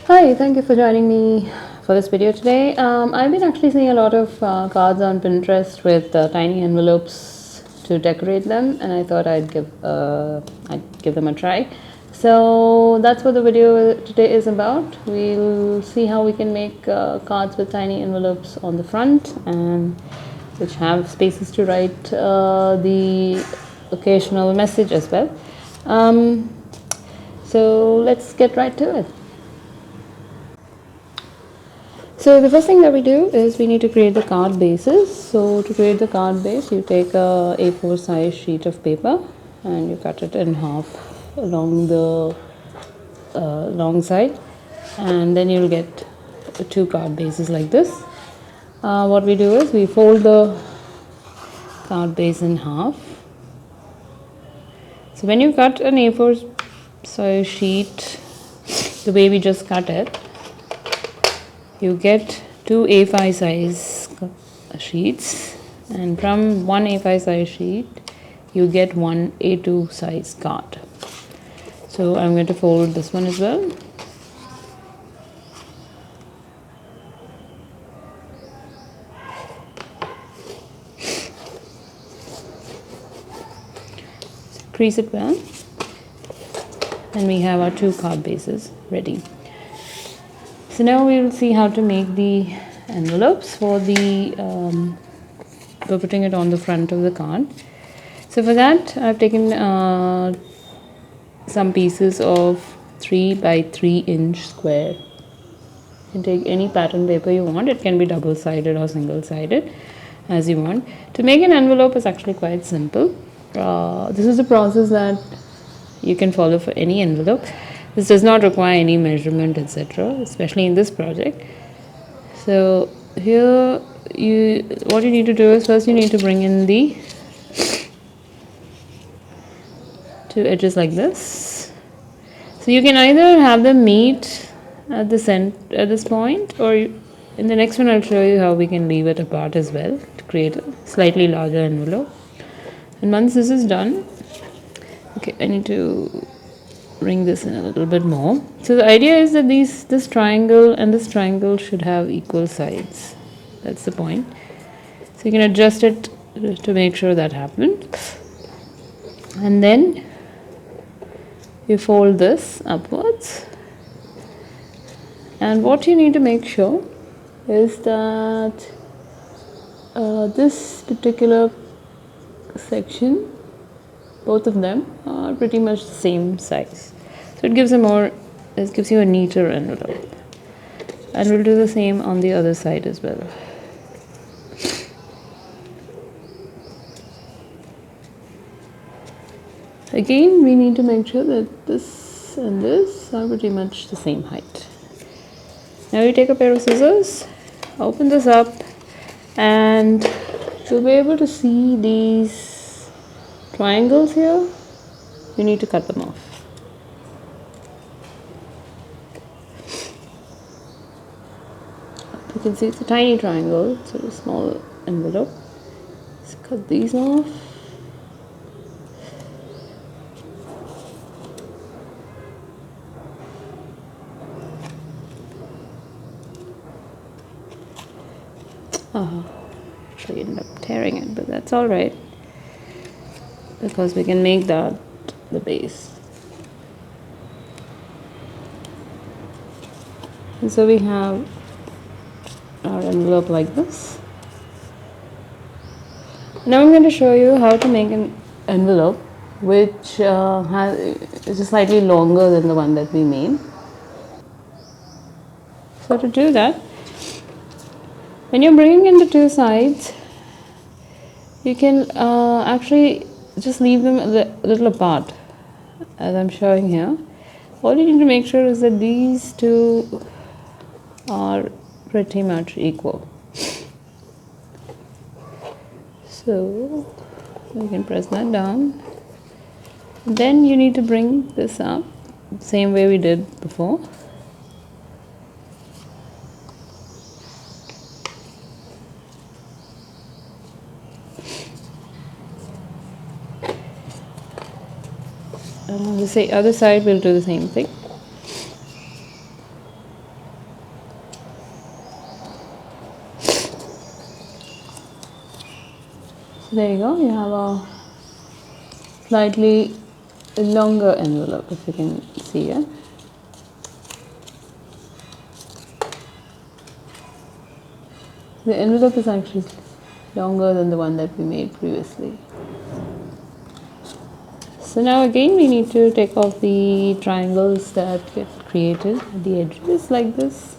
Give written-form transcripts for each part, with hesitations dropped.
Hi, thank you for joining me for this video today. I've been actually seeing a lot of cards on Pinterest with tiny envelopes to decorate them, and I thought I'd give them a try. So that's what the video today is about. We'll see how we can make cards with tiny envelopes on the front and which have spaces to write the occasional message as well. So let's get right to it. So the first thing that we do is we need to create the card bases. So to create the card base, you take a A4 size sheet of paper and you cut it in half along the long side, and then you'll get two card bases like this. What we do is we fold the card base in half. So when you cut an A4 size sheet the way we just cut it, you get two A5 size sheets, and from one A5 size sheet you get one A2 size card. So I'm going to fold this one as well. Crease it well, and we have our two card bases ready. So now we will see how to make the envelopes for putting it on the front of the card. So for that I've taken some pieces of 3 by 3 inch square. You can take any pattern paper you want. It can be double-sided or single-sided as you want. To make an envelope is actually quite simple. This is a process that you can follow for any envelope. This does not require any measurement, etc., especially in this project. So here what you need to do is first you need to bring in the two edges like this. So you can either have them meet at this point, or in the next one I'll show you how we can leave it apart as well to create a slightly larger envelope. And once this is done, okay, I need to bring this in a little bit more. So the idea is that this triangle and this triangle should have equal sides. That's the point. So you can adjust it to make sure that happens. And then you fold this upwards. And what you need to make sure is that this particular section, both of them are pretty much the same size. So it gives you a neater envelope. And we'll do the same on the other side as well. Again, we need to make sure that this and this are pretty much the same height. Now you take a pair of scissors, open this up, and to be able to see these triangles here, you need to cut them off. You can see it's a tiny triangle, so a small envelope. Let's cut these off. Actually ended up tearing it, but that's all right because we can make that the base. And so we have our envelope like this. Now I'm going to show you how to make an envelope which is slightly longer than the one that we made. So to do that, when you're bringing in the two sides, you can actually just leave them a little apart, as I'm showing here. All you need to make sure is that these two are pretty much equal. So you can press that down. Then you need to bring this up the same way we did before. And on the other side we'll do the same thing. So there you go, you have a slightly longer envelope, if you can see it. The envelope is actually longer than the one that we made previously. So now again we need to take off the triangles that get created at the edges like this.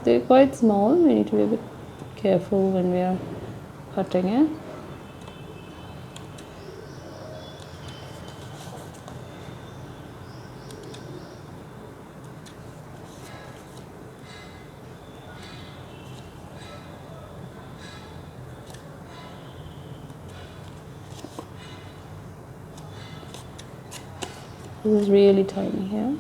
They're quite small, we need to be a bit careful when we are cutting it. This is really tiny here.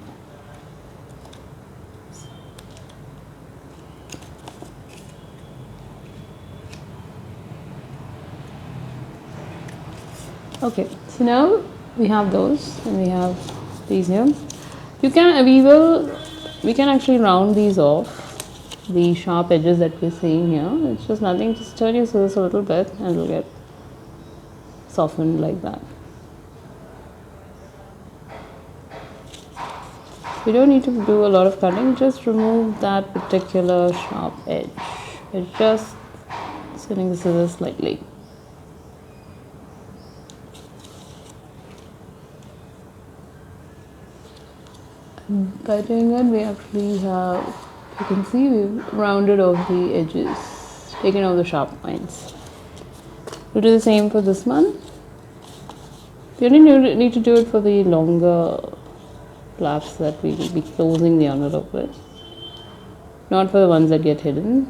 Okay, so now we have those and we have these here. We can actually round these off, the sharp edges that we're seeing here. It's just nothing, just turn your scissors a little bit and it'll get softened like that. We don't need to do a lot of cutting, just remove that particular sharp edge. It's just spinning the scissors slightly. By doing that, we actually have, you can see we've rounded off the edges, taken off the sharp lines. We'll do the same for this one. You only need to do it for the longer flaps that we will be closing the envelope with, not for the ones that get hidden.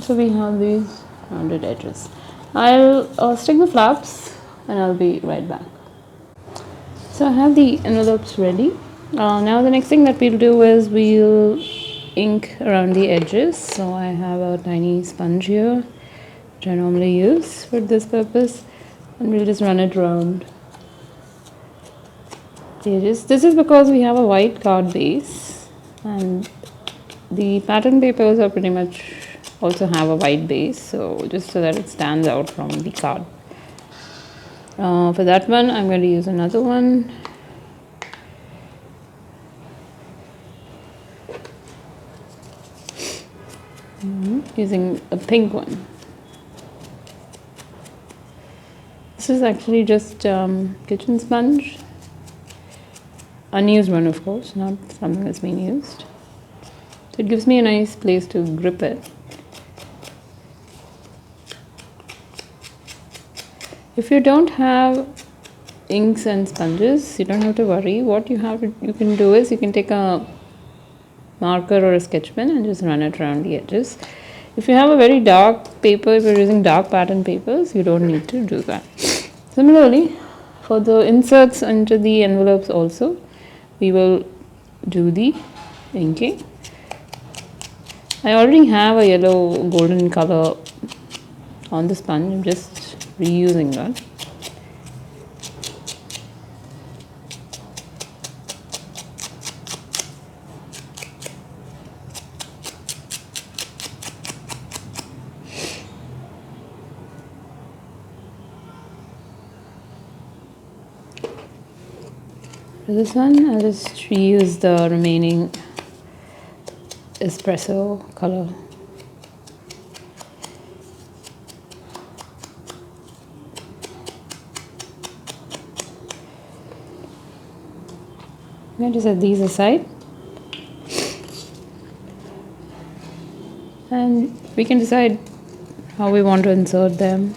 So we have these rounded edges. I'll stick the flaps and I'll be right back. So I have the envelopes ready. Now the next thing that we'll do is we'll ink around the edges. So I have a tiny sponge here, which I normally use for this purpose, and we'll just run it around the edges. This is because we have a white card base and the pattern papers are pretty much also have a white base, so just so that it stands out from the card. For that one, I'm going to use another one. Using a pink one. This is actually just kitchen sponge. Unused one, of course, not something that's been used. So it gives me a nice place to grip it. If you don't have inks and sponges, you don't have to worry. What you can do is you can take a marker or a sketch pen and just run it around the edges. If you have a very dark paper, if you're using dark pattern papers, you don't need to do that. Similarly, for the inserts into the envelopes also, we will do the inking. I already have a yellow golden color on the sponge. I'm just reusing that. For this one, I'll just reuse the remaining espresso color. I'm going to set these aside, and we can decide how we want to insert them.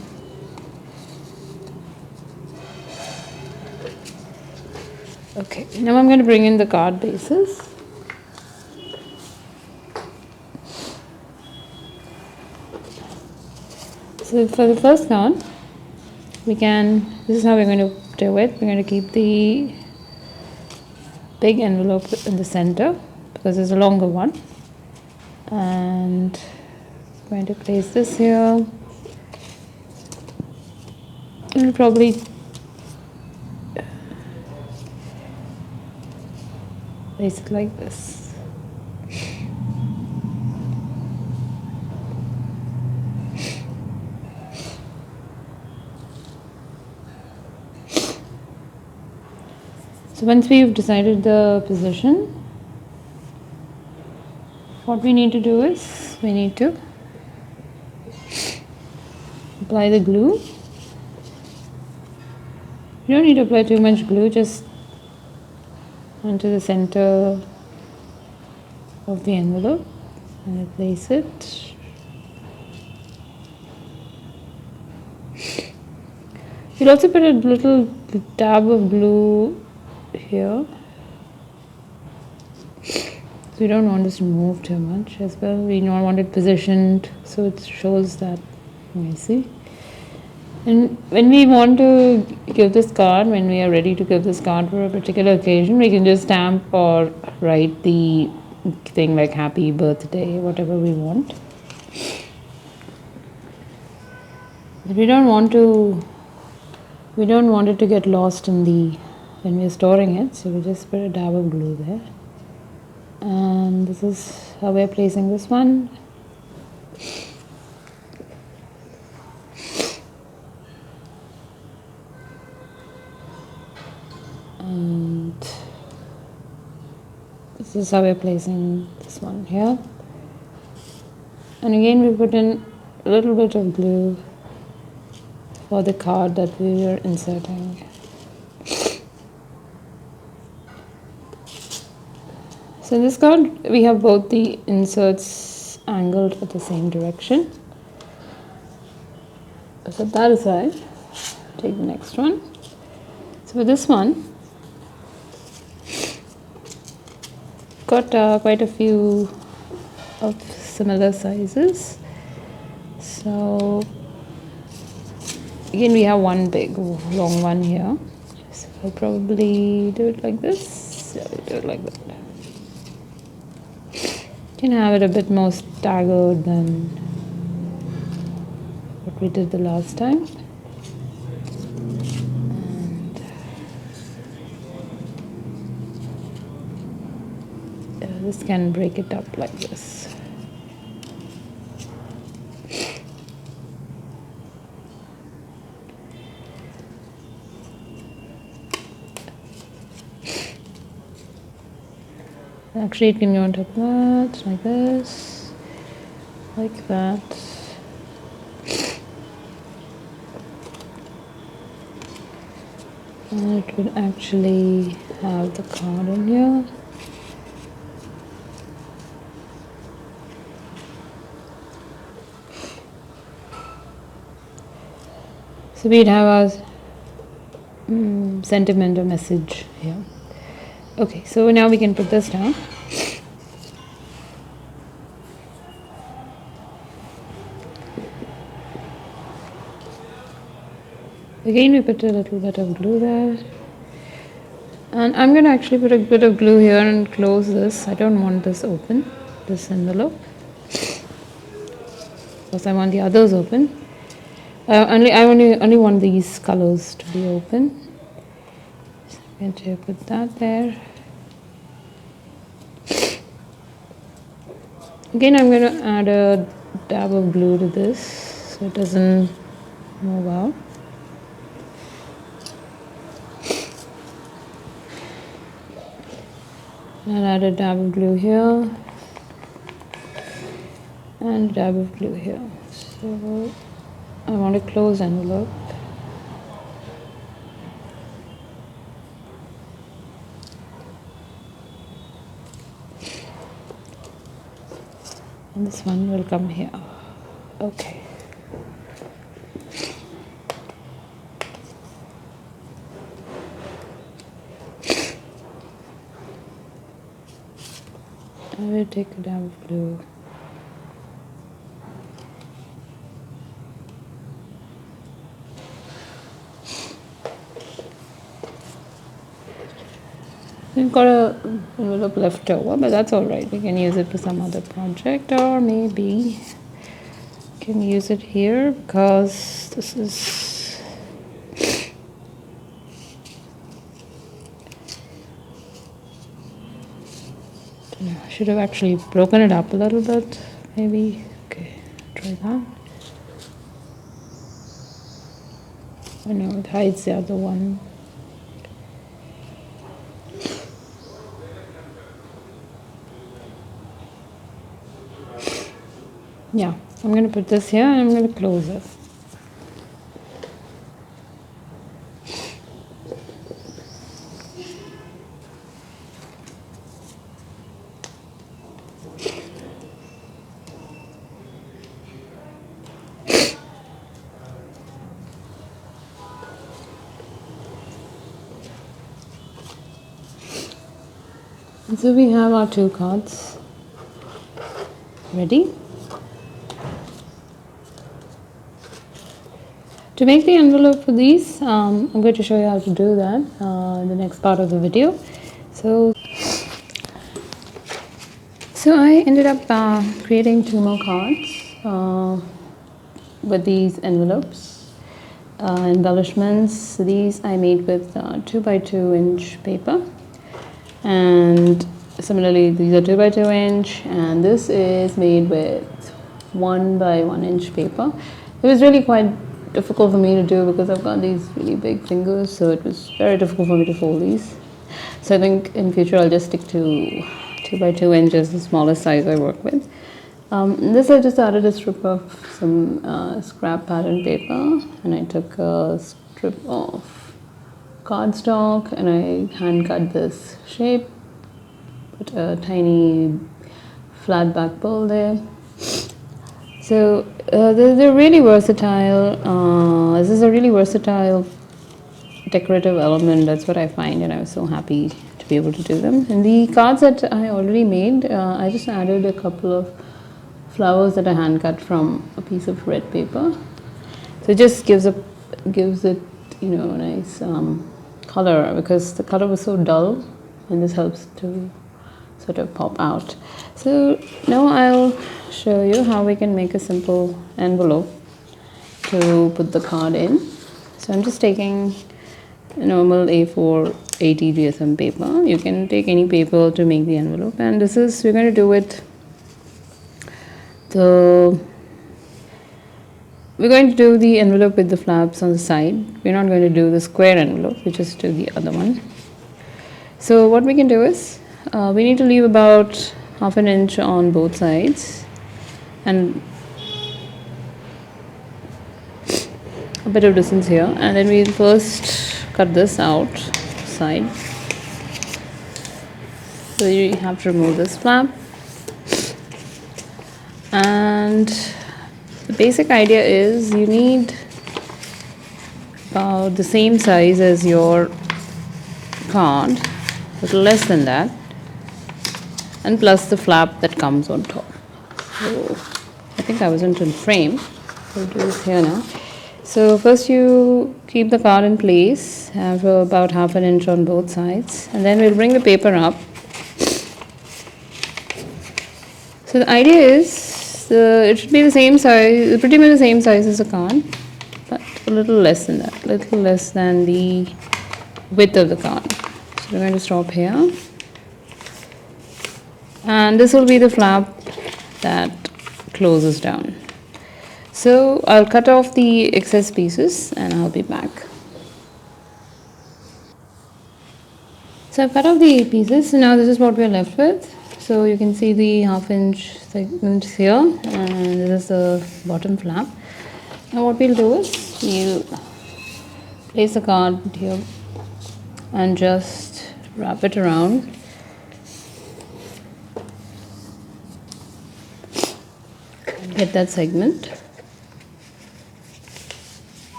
Okay, now I'm going to bring in the card bases. So for the first card, this is how we're going to do it. We're going to keep the big envelope in the center, because it's a longer one. And I'm going to place this here. I'll probably place it like this. So once we've decided the position, what we need to do is we need to apply the glue. You don't need to apply too much glue, just onto the center of the envelope, and I place it. You'll also put a little dab of glue here. So we don't want this to move too much as well. We don't want it positioned so it shows that messy. And when we want to give this card, when we are ready to give this card for a particular occasion, we can just stamp or write the thing like happy birthday, whatever we want. But we don't want it to get lost in when we're storing it, so we just put a dab of glue there. And this is how we're placing this one. And this is how we're placing this one here. And again we put in a little bit of glue for the card that we are inserting. So in this card we have both the inserts angled at the same direction. Set that aside. Take the next one. So for this one, got quite a few of similar sizes. So again we have one big long one here. So I'll probably do it like this. Yeah, we'll do it like that. You can have it a bit more staggered than what we did the last time. And this can break it up like this. Actually, it can go on top of that, like this, like that. And it would actually have the card in here. So we'd have our sentiment or message here. Okay, so now we can put this down. Again, we put a little bit of glue there. And I'm going to actually put a bit of glue here and close this. I don't want this open, this envelope. Because I want the others open. I only want these colors to be open. So I'm going to put that there. Again, I'm going to add a dab of glue to this so it doesn't move out. And add a dab of glue here and a dab of glue here. So I want a closed envelope. And this one will come here. Okay. I will take a dab of glue. We've got a envelope left over, but that's all right. We can use it for some other project, or maybe we can use it here because this is I should have actually broken it up a little bit. Maybe okay, try that. I know it hides the other one. Yeah, I'm going to put this here and I'm going to close it. And so we have our 2 cards ready. To make the envelope for these, I'm going to show you how to do that in the next part of the video. So I ended up creating 2 more cards with these envelopes, embellishments. These I made with 2 by 2 inch paper, and similarly these are 2 by 2 inch, and this is made with 1 by 1 inch paper. It was really quite difficult for me to do because I've got these really big fingers, so it was very difficult for me to fold these. So I think in future I'll just stick to 2 by 2 inches, the smallest size I work with. This I just added a strip of some scrap pattern paper, and I took a strip of cardstock and I hand cut this shape, put a tiny flat back pull there. So they're really versatile. This is a really versatile decorative element. That's what I find, and I was so happy to be able to do them. And the cards that I already made, I just added a couple of flowers that I hand cut from a piece of red paper. So it just gives it a nice color, because the color was so dull, and this helps to sort of pop out. So now I'll show you how we can make a simple envelope to put the card in. So I'm just taking a normal A4 80 GSM paper. You can take any paper to make the envelope, and we're going to do it we're going to do the envelope with the flaps on the side. We're not going to do the square envelope, we just do the other one. So what we can do is we need to leave about ½ an inch on both sides and a bit of distance here, and then we'll first cut this out side. So you have to remove this flap, and the basic idea is you need about the same size as your card, a little less than that, and plus the flap that comes on top. So I think I wasn't in frame, we'll do this here now. So first you keep the card in place, have about ½ an inch on both sides, and then we'll bring the paper up. So the idea is it should be the same size, pretty much the same size as the card, but a little less than that, a little less than the width of the card. So we're going to stop here, and this will be the flap that closes down. So I'll cut off the excess pieces and I'll be back. So I've cut off the pieces, so now this is what we're left with. So you can see the ½ inch segments here, and this is the bottom flap. Now what we'll do is we'll place the card here and just wrap it around. Get that segment.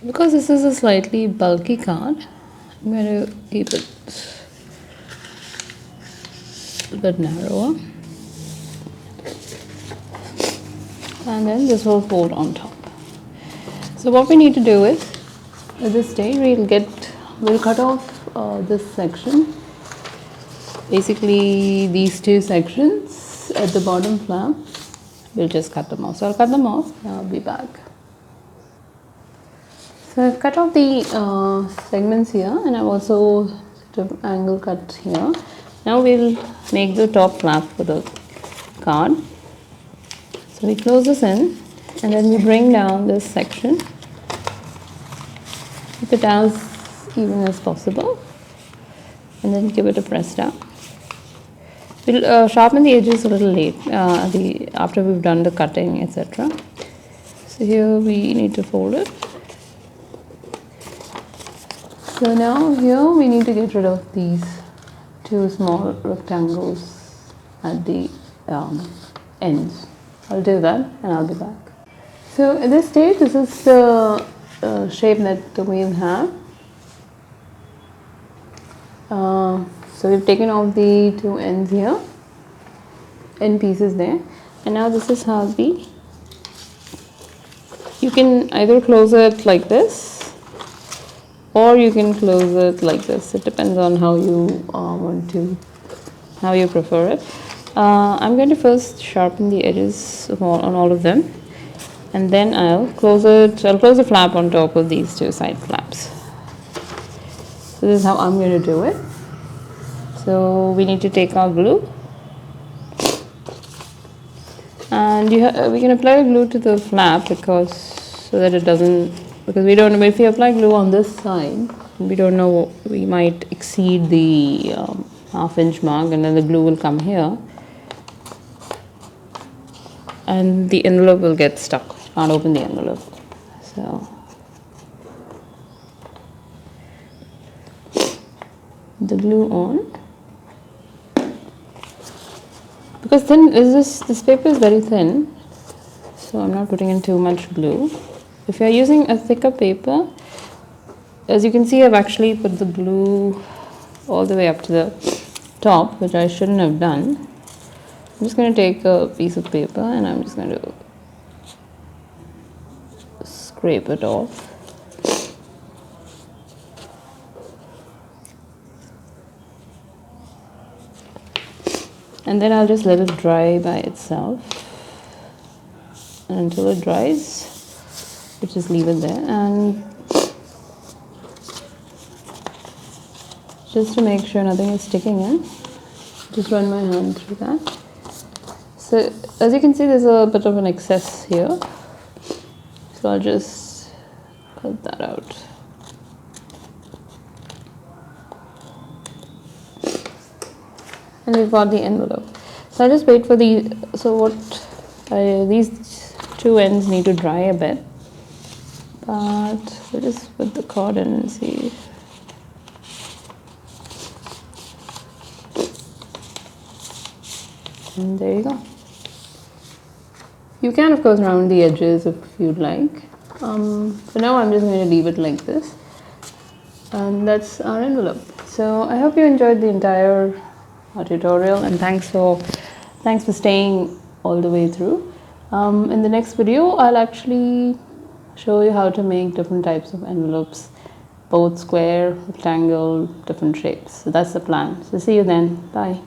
Because this is a slightly bulky card, I'm going to keep it a bit narrower, and then this will fold on top. So what we need to do is At this stage we'll cut off this section, basically these two sections at the bottom flap. We'll just cut them off. So I'll cut them off and I'll be back. So I've cut off the segments here, and I've also sort of angle cut here. Now we'll make the top flap for the card. So we close this in, and then we bring down this section. Keep it as even as possible, and then give it a press down. We'll sharpen the edges a little late, after we've done the cutting, etc. So here we need to fold it. So now here we need to get rid of these two small rectangles at the ends. I'll do that and I'll be back. So at this stage, this is the shape that we'll have. So we've taken off the two ends here, end pieces there, and now this is how you can either close it like this, or you can close it like this. It depends on how you how you prefer it. I'm going to first sharpen the edges on all of them, and then I'll close the flap on top of these two side flaps. So this is how I'm going to do it. So we need to take our glue, and we can apply glue to the flap because we don't know if you apply glue on this side, we don't know, we might exceed the half-inch mark, and then the glue will come here and the envelope will get stuck. Can't open the envelope. So the glue on, because this paper is very thin, so I'm not putting in too much glue. If you're using a thicker paper, as you can see, I've actually put the glue all the way up to the top, which I shouldn't have done. I'm just going to take a piece of paper and I'm just going to scrape it off. And then I'll just let it dry by itself, and until it dries, you just leave it there. And just to make sure nothing is sticking in, just run my hand through that. So as you can see, there's a bit of an excess here, so I'll just cut that out. And we've got the envelope. So I'll just wait for these two ends need to dry a bit, but we'll just put the cord in and see. And there you go. You can of course round the edges if you'd like. For now I'm just going to leave it like this, and that's our envelope. So I hope you enjoyed the entire tutorial, and thanks for staying all the way through. In the next video I'll actually show you how to make different types of envelopes, both square, rectangle, different shapes. So that's the plan. So see you then. Bye.